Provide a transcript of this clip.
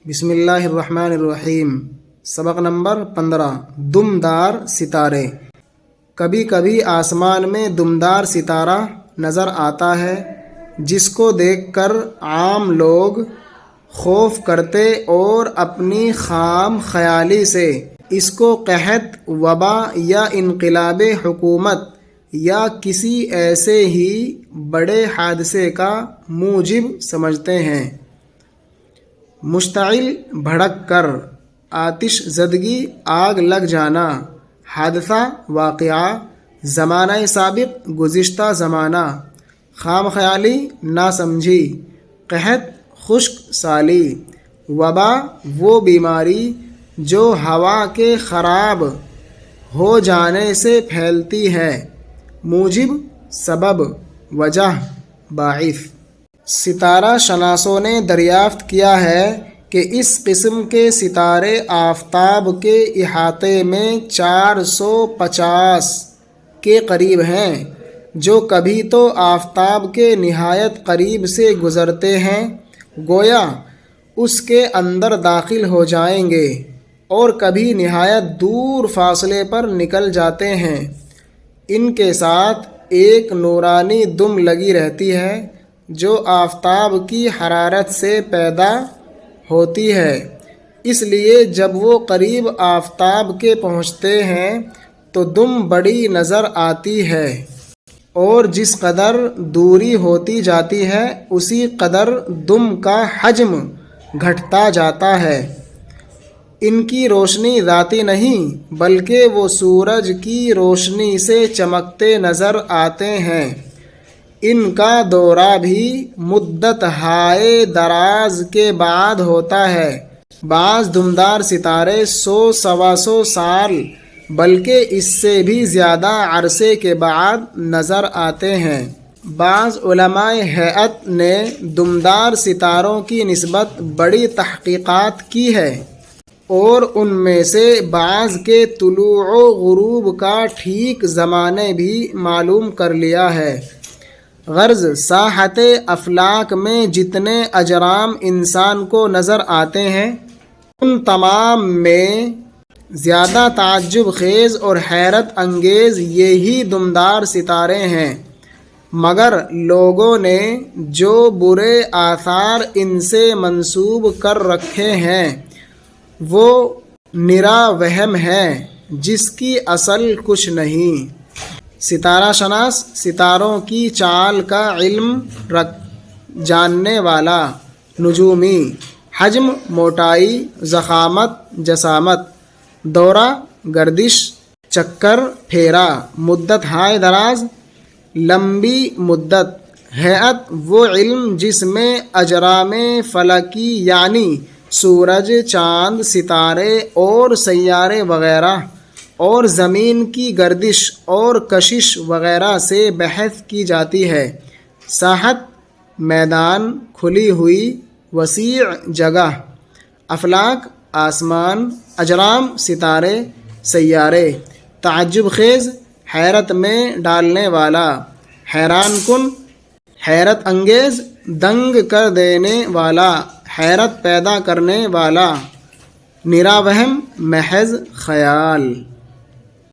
بسم اللہ الرحمن الرحیم۔ سبق نمبر 15، دمدار ستارے۔ کبھی کبھی آسمان میں دمدار ستارہ نظر آتا ہے جس کو دیکھ کر عام لوگ خوف کرتے اور اپنی خام خیالی سے اس کو قحط، وبا یا انقلاب حکومت یا کسی ایسے ہی بڑے حادثے کا موجب سمجھتے ہیں۔ مشتعل بھڑک کر، آتش زدگی، آگ لگ جانا، حادثہ، واقعہ، زمانہ سابق، گزشتہ زمانہ، خام خیالی، ناسمجھی، قحط، خشک سالی، وبا وہ بیماری جو ہوا کے خراب ہو جانے سے پھیلتی ہے۔ موجب، سبب، وجہ، باعث۔ ستارہ شناسوں نے دریافت کیا ہے کہ اس قسم کے ستارے آفتاب کے احاطے میں 450 کے قریب ہیں، جو کبھی تو آفتاب کے نہایت قریب سے گزرتے ہیں، گویا اس کے اندر داخل ہو جائیں گے، اور کبھی نہایت دور فاصلے پر نکل جاتے ہیں۔ ان کے ساتھ ایک نورانی دم لگی رہتی ہے جو آفتاب کی حرارت سے پیدا ہوتی ہے، اس لیے جب وہ قریب آفتاب کے پہنچتے ہیں تو دم بڑی نظر آتی ہے، اور جس قدر دوری ہوتی جاتی ہے اسی قدر دم کا حجم گھٹتا جاتا ہے۔ ان کی روشنی ذاتی نہیں بلکہ وہ سورج کی روشنی سے چمکتے نظر آتے ہیں۔ ان کا دورہ بھی مدت ہائے دراز کے بعد ہوتا ہے۔ بعض دمدار ستارے 100-125 سال بلکہ اس سے بھی زیادہ عرصے کے بعد نظر آتے ہیں۔ بعض علماء ہیئت نے دمدار ستاروں کی نسبت بڑی تحقیقات کی ہے، اور ان میں سے بعض کے طلوع و غروب کا ٹھیک زمانے بھی معلوم کر لیا ہے۔ غرض ساحت افلاک میں جتنے اجرام انسان کو نظر آتے ہیں ان تمام میں زیادہ تعجب خیز اور حیرت انگیز یہی دمدار ستارے ہیں، مگر لوگوں نے جو برے آثار ان سے منسوب کر رکھے ہیں وہ نرا وہم ہے جس کی اصل کچھ نہیں۔ ستارہ شناس ستاروں کی چال کا علم جاننے والا، نجومی، حجم، موٹائی، ضخامت، جسامت، دورہ، گردش، چکر، پھیرا، مدت ہائے دراز، لمبی مدت، ہیئت وہ علم جس میں اجرام فلکی یعنی سورج، چاند، ستارے اور سیارے وغیرہ اور زمین کی گردش اور کشش وغیرہ سے بحث کی جاتی ہے۔ ساحت میدان، کھلی ہوئی وسیع جگہ، افلاک آسمان، اجرام ستارے، سیارے، تعجب خیز حیرت میں ڈالنے والا، حیران کن حیرت انگیز، دنگ کر دینے والا، حیرت پیدا کرنے والا، نرا وہم محض خیال۔